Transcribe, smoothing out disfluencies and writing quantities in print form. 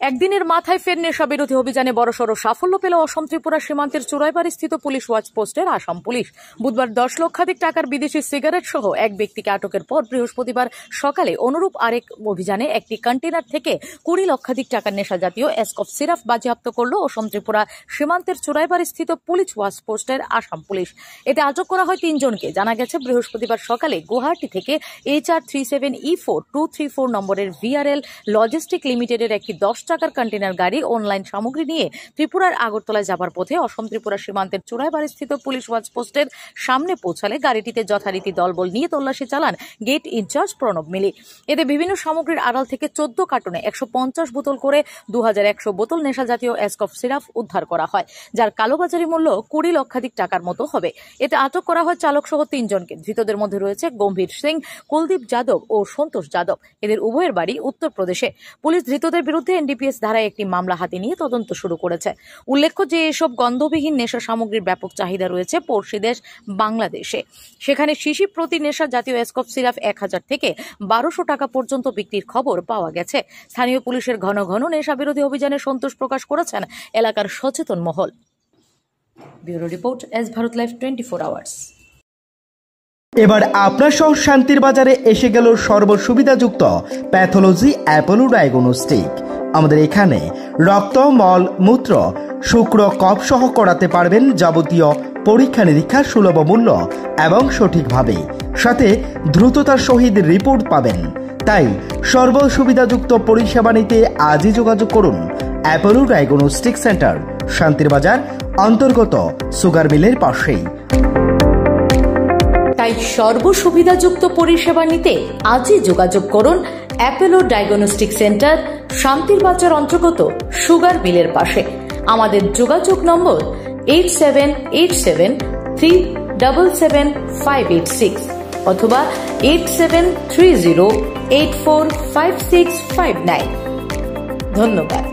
একদিনের মাথায় ফের নেশা বিরোধী অভিযানে বড়সড় সাফল্য পেল অসম ত্রিপুরা সীমান্তের চুরাইবাড়ি স্থিত পুলিশ ওয়াচ পোস্টের আসাম পুলিশ। বুধবার 10 লক্ষাধিক টাকার বিদেশি সিগারেট সহ এক ব্যক্তিকে আটকের পর বৃহস্পতিবার সকালে অনুরূপ আরেক অভিযানে একটি কন্টেনার থেকে 20 লক্ষাধিক টাকার নেশা জাতীয় এসকফ সিরাপ বাজেয়াপ্ত করল অসম ত্রিপুরা সীমান্তের চুরাইবাড়ি স্থিত পুলিশ ওয়াচ পোস্টের আসাম পুলিশ। এতে আটক করা হয় 3 জনকে। জানা গেছে বৃহস্পতিবার সকালে গুয়াহাটি থেকে HR37E4234 নম্বরের VRL লজিস্টিক লিমিটেডের একটি 10 টাকার কন্টেনার গাড়ি অনলাইন সামগ্রী নিয়ে ত্রিপুরার আগরতলায় যাবার পথে অসম ত্রিপুরা সীমান্তের চুরাইবাড়ি স্থিত পুলিশ ওয়াচ পোস্টের সামনে পৌঁছালে গাড়িটিতে যথারীতি দলবল নিয়ে তল্লাশি চালান গেট ইনচার্জ প্রণব মিলি। এতে বিভিন্ন সামগ্রীর আড়াল থেকে 14 কার্টুনে 150 বোতল করে 2100 বোতল নেশা জাতীয় এসকফ সিরাপ উদ্ধার করা হয়, যার কালোবাজারি মূল্য 20 লক্ষাধিক টাকার মতো হবে। এতে আটক করা হয় চালক সহ 3 জনকে। ধৃতদের মধ্যে রয়েছে গম্ভীর সিং, কুলদীপ যাদব ও সন্তোষ যাদব। এদের উভয়ের বাড়ি উত্তরপ্রদেশে। পুলিশ ধৃতদের বিরুদ্ধে NDPS ধারায় একটি মামলা হাতে নিয়ে তদন্ত শুরু করেছে। উল্লেখ্য যে এসব গন্ধবিহীন নেশা সামগ্রীর ব্যাপক চাহিদা রয়েছে পড়শি দেশ বাংলাদেশে। সেখানে শিশি প্রতি নেশা জাতীয় এসকফ সিরাপ 1000 থেকে 1200 টাকা পর্যন্ত বিক্রির খবর পাওয়া গেছে। স্থানীয় পুলিশের ঘন ঘন নেশা বিরোধী অভিযানে সন্তোষ প্রকাশ করেছেন এলাকার সচেতন মহল। Bureau report, S Bharat live 24 hours. এবার আপনার শহর শান্তির বাজারে এসে গেল সর্বসুবিধাযুক্ত প্যাথোলজি অ্যাপোলো ডায়াগনস্টিক। আমাদের এখানে রক্ত, মল, মূত্র, শুক্র, কফ সহ করাতে পারবেন যাবতীয় পরীক্ষা নিরীক্ষা সুলভ মূল্য এবং সঠিকভাবে, সাথে দ্রুততার সহিত রিপোর্ট পাবেন। তাই সর্বসুবিধাযুক্ত পরিষেবা নিতে আজই যোগাযোগ করুন অ্যাপোলো ডায়াগনস্টিক সেন্টার, শান্তির বাজার অন্তর্গত সুগার মিলের পাশেই। তাই সর্বসুবিধাযুক্ত পরিষেবা নিতে আজই যোগাযোগ করুন অ্যাপোলো ডায়াগনস্টিক সেন্টার, শান্তির বাজার অন্তর্গত সুগার মিলের পাশে। আমাদের যোগাযোগ নম্বর 8787377586 অথবা 8730845659। ধন্যবাদ।